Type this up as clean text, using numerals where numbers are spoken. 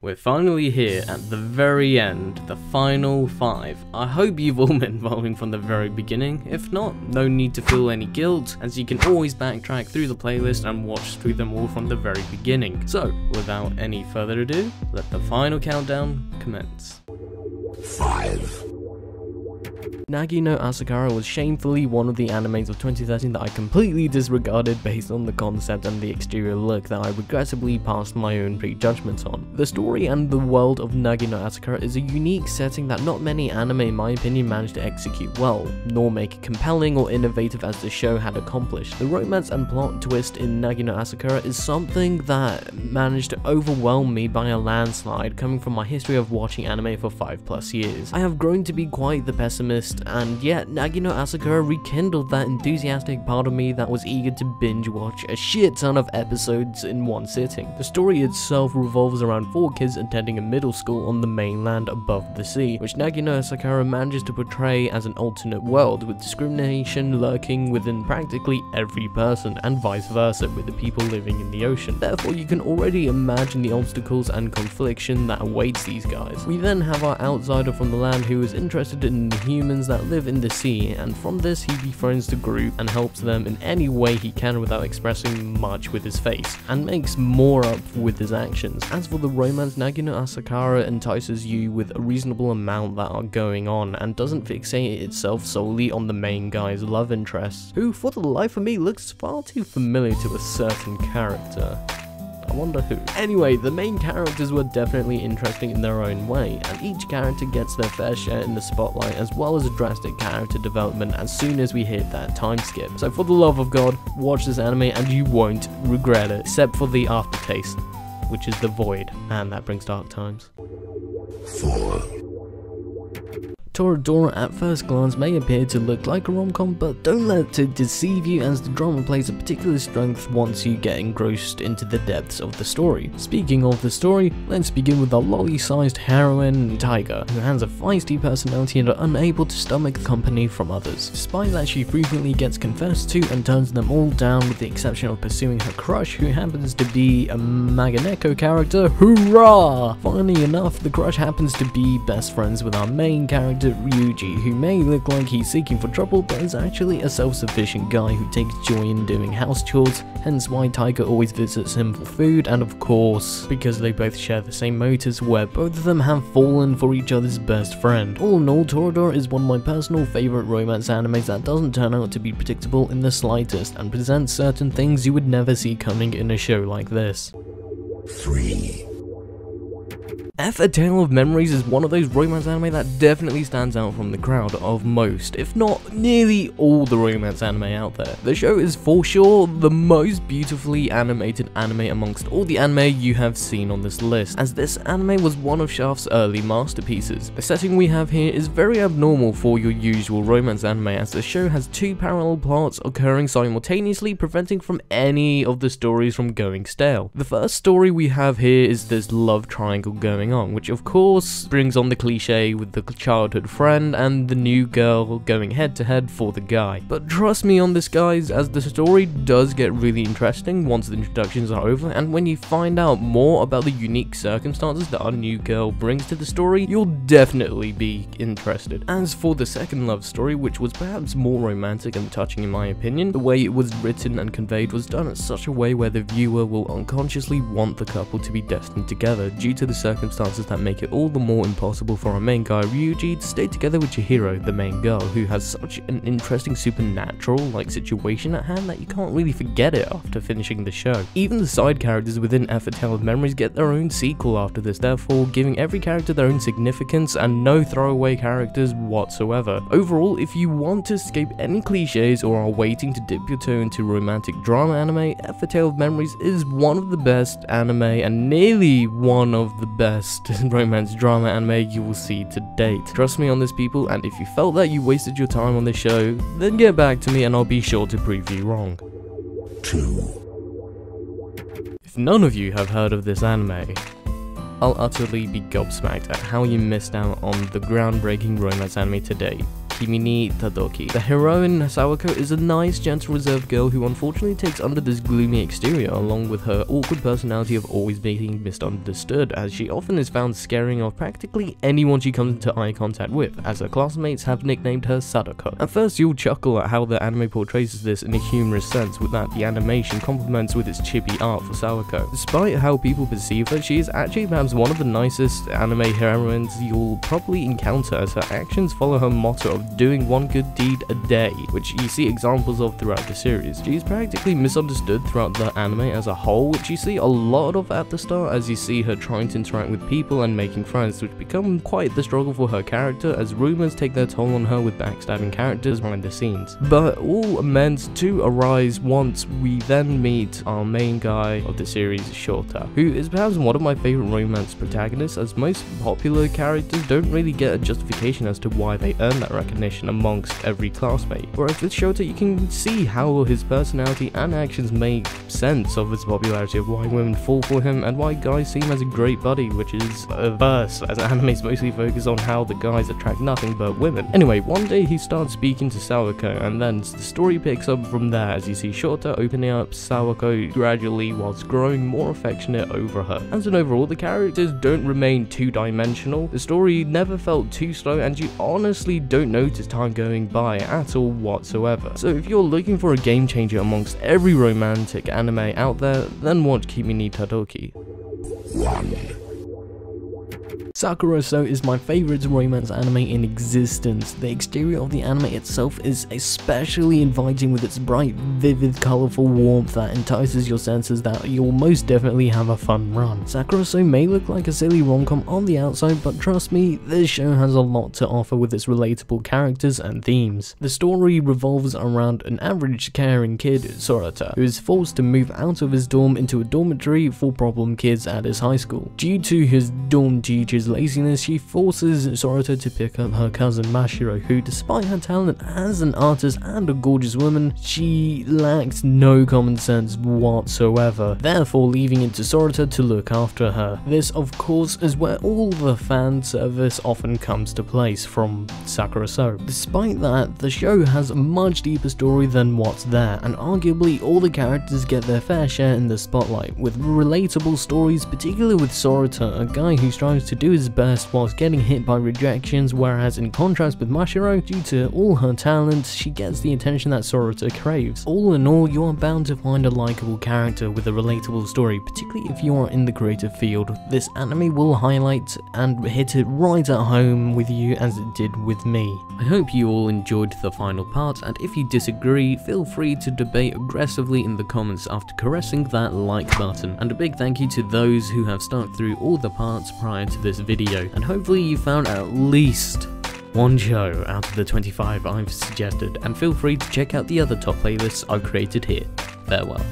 We're finally here at the very end, the final 5. I hope you've all been following from the very beginning. If not, no need to feel any guilt, as you can always backtrack through the playlist and watch through them all from the very beginning. So, without any further ado, let the final countdown commence. 5. Naga no Asukara was shamefully one of the animes of 2013 that I completely disregarded based on the concept and the exterior look that I regrettably passed my own prejudgments on. The story and the world of Naga no Asukara is a unique setting that not many anime in my opinion managed to execute well, nor make it compelling or innovative as the show had accomplished. The romance and plot twist in Naga no Asukara is something that managed to overwhelm me by a landslide coming from my history of watching anime for 5+ years. I have grown to be quite the pessimist, and yet Naga no Asukara rekindled that enthusiastic part of me that was eager to binge watch a shit ton of episodes in one sitting. The story itself revolves around 4 kids attending a middle school on the mainland above the sea, which Naga no Asukara manages to portray as an alternate world, with discrimination lurking within practically every person, and vice versa with the people living in the ocean. Therefore, you can already imagine the obstacles and confliction that awaits these guys. We then have our outsider from the land who is interested in the humans that live in the sea, and from this he befriends the group and helps them in any way he can without expressing much with his face, and makes more up with his actions. As for the romance, Naga no Asukara entices you with a reasonable amount that are going on, and doesn't fixate itself solely on the main guy's love interest, who for the life of me looks far too familiar to a certain character. I wonder who. Anyway, the main characters were definitely interesting in their own way, and each character gets their fair share in the spotlight, as well as a drastic character development as soon as we hit that time skip. So for the love of God, watch this anime and you won't regret it, except for the aftertaste, which is the void, and that brings dark times. 4. Toradora at first glance may appear to look like a rom-com, but don't let it deceive you, as the drama plays a particular strength once you get engrossed into the depths of the story. Speaking of the story, let's begin with our lolly-sized heroine, Taiga, who has a feisty personality and are unable to stomach company from others. Despite that, she frequently gets confessed to and turns them all down, with the exception of pursuing her crush, who happens to be a Maganeko character. Hoorah! Funny enough, the crush happens to be best friends with our main character, Ryuji, who may look like he's seeking for trouble, but is actually a self-sufficient guy who takes joy in doing house chores, hence why Taiga always visits him for food, and of course, because they both share the same motives where both of them have fallen for each other's best friend. All in all, Toradora is one of my personal favourite romance animes that doesn't turn out to be predictable in the slightest, and presents certain things you would never see coming in a show like this. 3. A Tale of Memories is one of those romance anime that definitely stands out from the crowd of most, if not nearly all, the romance anime out there. The show is for sure the most beautifully animated anime amongst all the anime you have seen on this list, as this anime was one of Shaft's early masterpieces. The setting we have here is very abnormal for your usual romance anime, as the show has 2 parallel plots occurring simultaneously, preventing from any of the stories from going stale. The first story we have here is this love triangle going on, which of course brings on the cliche with the childhood friend and the new girl going head to head for the guy. But trust me on this, guys, as the story does get really interesting once the introductions are over, and when you find out more about the unique circumstances that our new girl brings to the story, you'll definitely be interested. As for the second love story, which was perhaps more romantic and touching in my opinion, the way it was written and conveyed was done in such a way where the viewer will unconsciously want the couple to be destined together due to the circumstances that make it all the more impossible for our main guy Ryuji to stay together with Chihiro, the main girl, who has such an interesting supernatural-like situation at hand that you can't really forget it after finishing the show. Even the side characters within A Tale of Memories get their own sequel after this, therefore giving every character their own significance and no throwaway characters whatsoever. Overall, if you want to escape any cliches or are waiting to dip your toe into romantic drama anime, A Tale of Memories is one of the best anime and nearly one of the best romance drama anime you will see to date. Trust me on this, people, and if you felt that you wasted your time on this show, then get back to me and I'll be sure to prove you wrong. 2. If none of you have heard of this anime, I'll utterly be gobsmacked at how you missed out on the groundbreaking romance anime today. Kimi ni Tadoki. The heroine, Sawako, is a nice, gentle, reserved girl who unfortunately takes under this gloomy exterior, along with her awkward personality of always being misunderstood, as she often is found scaring off practically anyone she comes into eye contact with, as her classmates have nicknamed her Sadako. At first you'll chuckle at how the anime portrays this in a humorous sense, with that the animation complements with its chibi art for Sawako. Despite how people perceive her, she is actually perhaps one of the nicest anime heroines you'll probably encounter, as her actions follow her motto of doing one good deed a day, which you see examples of throughout the series. She is practically misunderstood throughout the anime as a whole, which you see a lot of at the start, as you see her trying to interact with people and making friends, which become quite the struggle for her character, as rumors take their toll on her with backstabbing characters behind the scenes. But all meant to arise once we then meet our main guy of the series, Shota, who is perhaps one of my favourite romance protagonists, as most popular characters don't really get a justification as to why they earn that recognition amongst every classmate. Whereas with Shota, you can see how his personality and actions make sense of his popularity, of why women fall for him and why guys see him as a great buddy, which is a verse, as animes mostly focus on how the guys attract nothing but women. Anyway, one day he starts speaking to Sawako, and then the story picks up from there, as you see Shota opening up Sawako gradually whilst growing more affectionate over her. As an overall, the characters don't remain two-dimensional, the story never felt too slow, and you honestly don't notice time going by at all whatsoever. So if you're looking for a game changer amongst every romantic anime out there, then watch Kimi ni Tadoki. 1. Sakura is my favourite romance anime in existence. The exterior of the anime itself is especially inviting, with its bright, vivid, colourful warmth that entices your senses that you'll most definitely have a fun run. Sakura may look like a silly rom-com on the outside, but trust me, this show has a lot to offer with its relatable characters and themes. The story revolves around an average caring kid, Sorata, who is forced to move out of his dorm into a dormitory for problem kids at his high school. Due to his dorm teacher's laziness, she forces Sorata to pick up her cousin Mashiro, who, despite her talent as an artist and a gorgeous woman, she lacks no common sense whatsoever, therefore leaving it to Sorata to look after her. This, of course, is where all the fan service often comes to place from Sakura. Despite that, the show has a much deeper story than what's there, and arguably all the characters get their fair share in the spotlight, with relatable stories, particularly with Sorata, a guy who strives to do his best whilst getting hit by rejections, whereas in contrast with Mashiro, due to all her talent, she gets the attention that Sorata craves. All in all, you are bound to find a likeable character with a relatable story, particularly if you are in the creative field. This anime will highlight and hit it right at home with you as it did with me. I hope you all enjoyed the final part, and if you disagree, feel free to debate aggressively in the comments after caressing that like button. And a big thank you to those who have stuck through all the parts prior to this video, and hopefully you found at least one show out of the 25 I've suggested, and feel free to check out the other top playlists I've created here. Farewell.